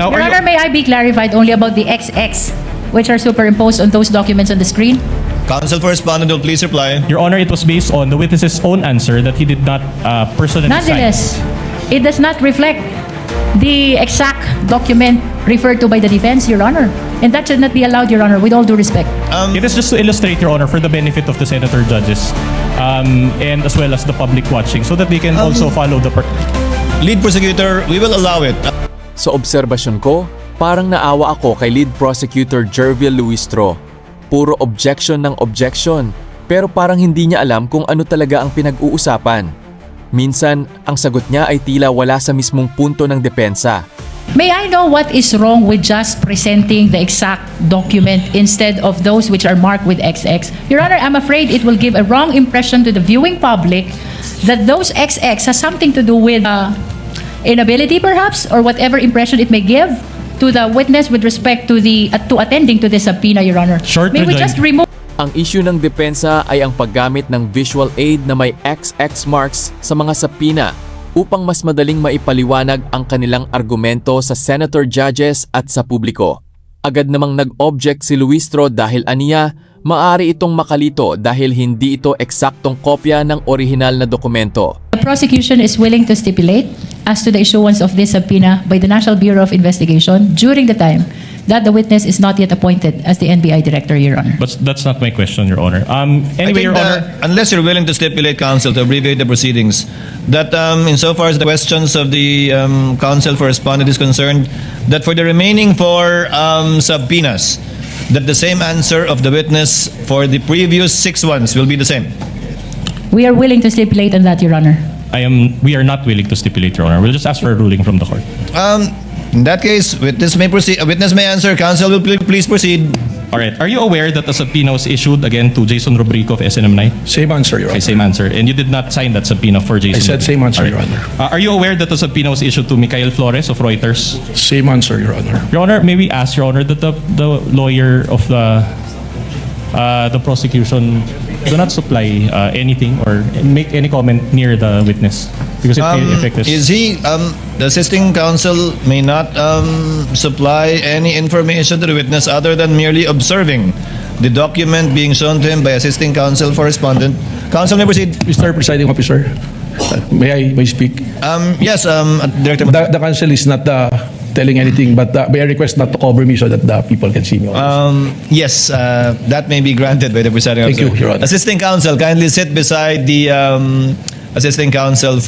Now, Your Honor, may I be clarified only about the XX, which are superimposed on those documents on the screen? Counsel for respondent will please reply. Your Honor, it was based on the witness's own answer that he did not personally sign. Nonetheless, it does not reflect the exact document referred to by the defense, Your Honor. And that should not be allowed, Your Honor, with all due respect. It is just to illustrate, Your Honor, for the benefit of the senator judges and as well as the public watching so that they can also follow the... Lead prosecutor, we will allow it. Sa obserbasyon ko, parang naawa ako kay Lead Prosecutor Jervil Luistro. Puro objection ng objection, pero parang hindi niya alam kung ano talaga ang pinag-uusapan. Minsan, ang sagot niya ay tila wala sa mismong punto ng depensa. May I know what is wrong with just presenting the exact document instead of those which are marked with XX? Your Honor, I'm afraid it will give a wrong impression to the viewing public that those XX has something to do with inability perhaps, or whatever impression it may give to the witness with respect to to attending to the subpoena, Your Honor. Short May we rejoin. just remove... Ang issue ng depensa ay ang paggamit ng visual aid na may XX marks sa mga subpoena upang mas madaling maipaliwanag ang kanilang argumento sa senator judges at sa publiko. Agad namang nag-object si Luistro dahil aniya, maaari itong makalito dahil hindi ito eksaktong kopya ng orihinal na dokumento. The prosecution is willing to stipulate as to the issuance of this subpoena by the National Bureau of Investigation during the time that the witness is not yet appointed as the NBI Director, Your Honor. But that's not my question, Your Honor. I Anyway, think Your that Honor... unless you're willing to stipulate, counsel, to abbreviate the proceedings, that insofar as the questions of the counsel for respondent is concerned, that for the remaining four subpoenas, that the same answer of the witness for the previous 6 ones will be the same. We are willing to stipulate on that, Your Honor. We are not willing to stipulate, Your Honor. We'll just ask for a ruling from the court. In that case, witness may proceed. Witness may answer. Counsel will please proceed. All right. Are you aware that a subpoena was issued again to Jason Rubrico of SNM9? Same answer, Your Okay, Honor. same answer. And you did not sign that subpoena for Jason? I said same answer, All right. Your Honor. Are you aware that the subpoena was issued to Michael Flores of Reuters? Same answer, Your Honor. Your Honor, may we ask, Your Honor, that the lawyer of the prosecution do not supply anything or make any comment near the witness because it may affect us. Is he, the assisting counsel may not supply any information to the witness other than merely observing the document being shown to him by assisting counsel for respondent. Counsel may proceed. Mr. Presiding Officer, may I speak? Yes, Director. The counsel is not telling anything, but may I request not to cover me so that the people can see me. Yes, that may be granted by the presiding Thank officer. you, Your Honor. Assisting counsel, kindly sit beside the assisting counsel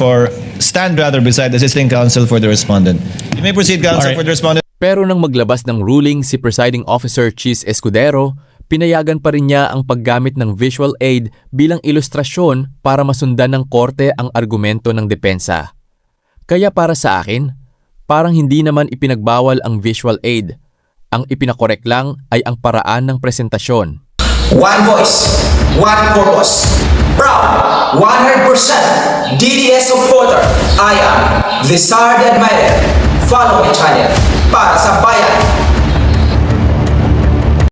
stand beside the assisting counsel for the respondent. You may proceed, counsel, Alright. for the respondent. Pero nang maglabas ng ruling si Presiding Officer Chis Escudero, pinayagan pa rin niya ang paggamit ng visual aid bilang ilustrasyon para masundan ng korte ang argumento ng depensa. Kaya para sa akin, parang hindi naman ipinagbawal ang visual aid. Ang ipinakorek lang ay ang paraan ng presentasyon. One voice, one purpose. Proud, 100% DDS supporter. I am the Sard Admirer. Follow my channel para sa bayan